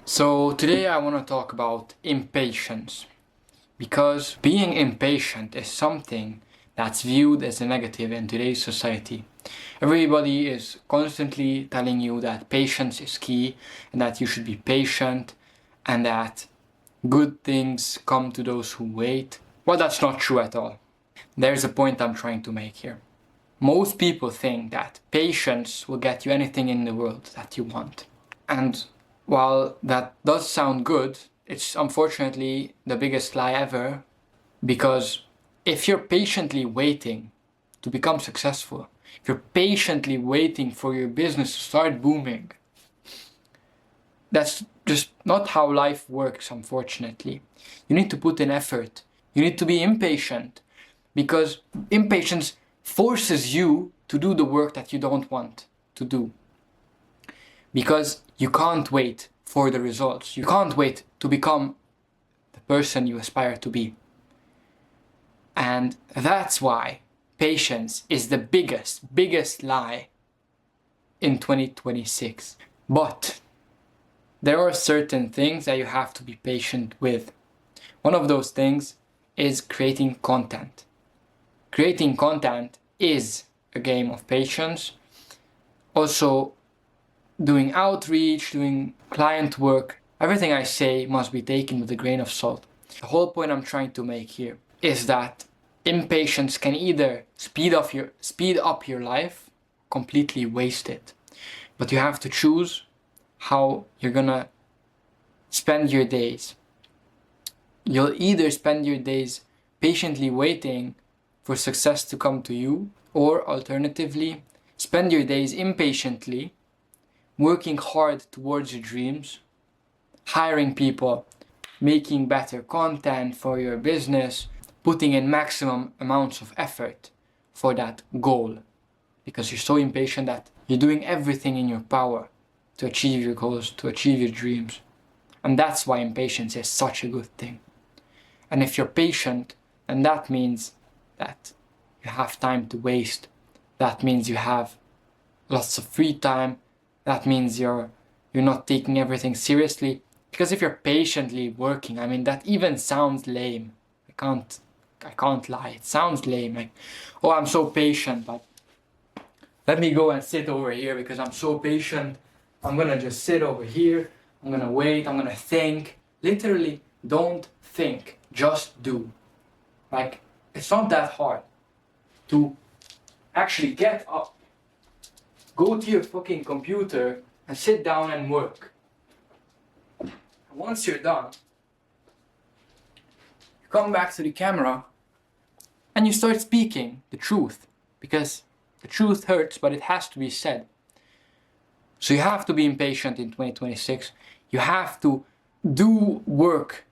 So today I want to talk about impatience, because being impatient is something that's viewed as a negative in today's society. Everybody is constantly telling you that patience is key and that you should be patient and that good things come to those who wait. Well, that's not true at all. There's a point I'm trying to make here. Most people think that patience will get you anything in the world that you want. And while that does sound good, it's unfortunately the biggest lie ever, because if you're patiently waiting to become successful, if you're patiently waiting for your business to start booming, that's just not how life works, unfortunately. You need to put in effort. You need to be impatient, because impatience forces you to do the work that you don't want to do. Because you can't wait for the results. You can't wait to become the person you aspire to be. And that's why patience is the biggest lie in 2026. But there are certain things that you have to be patient with. One of those things is creating content. Creating content is a game of patience. Also, doing outreach, doing client work, everything I say must be taken with a grain of salt. The whole point I'm trying to make here is that impatience can either speed up your life, completely waste it. But you have to choose how you're gonna spend your days. You'll either spend your days patiently waiting for success to come to you, or alternatively, spend your days impatiently working hard towards your dreams, hiring people, making better content for your business, putting in maximum amounts of effort for that goal, because you're so impatient that you're doing everything in your power to achieve your goals, to achieve your dreams. And that's why impatience is such a good thing. And if you're patient, then that means that you have time to waste. That means you have lots of free time. That means you're not taking everything seriously. Because if you're patiently working, I mean, that even sounds lame. I can't lie. It sounds lame. Like, oh, I'm so patient, but let me go and sit over here because I'm so patient. I'm gonna just sit over here. I'm gonna wait. I'm gonna think. Literally, don't think. Just do. Like, it's not that hard to actually get up, go to your fucking computer and sit down and work. And once you're done, you come back to the camera and you start speaking the truth, because the truth hurts, but it has to be said. So you have to be impatient in 2026. You have to do work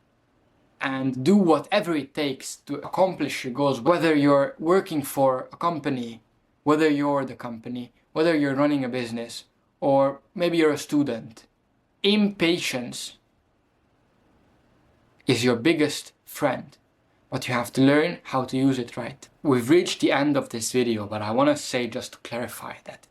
and do whatever it takes to accomplish your goals, whether you're working for a company, whether you're the company, whether you're running a business, or maybe you're a student. Impatience is your biggest friend, but you have to learn how to use it right. We've reached the end of this video, but I want to say, just to clarify, that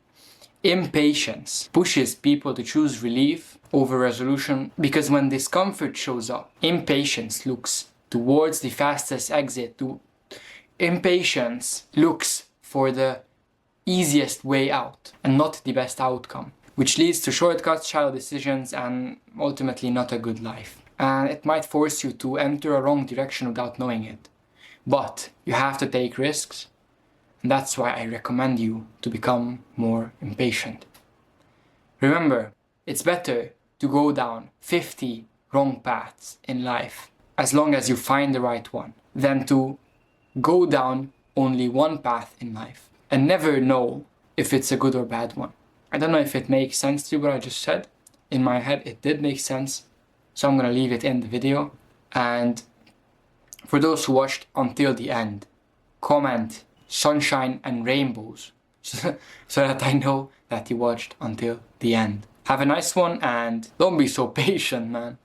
impatience pushes people to choose relief over resolution, because when discomfort shows up, impatience looks towards the fastest exit. Impatience looks for the easiest way out and not the best outcome, which leads to shortcuts, shallow decisions, and ultimately not a good life. And it might force you to enter a wrong direction without knowing it. But you have to take risks, and that's why I recommend you to become more impatient. Remember, it's better to go down 50 wrong paths in life, as long as you find the right one, than to go down only one path in life and never know if it's a good or bad one. I don't know if it makes sense to you what I just said. In my head it did make sense, so I'm gonna leave it in the video. And for those who watched until the end, comment sunshine and rainbows so that I know that you watched until the end. Have a nice one, and don't be so patient, man.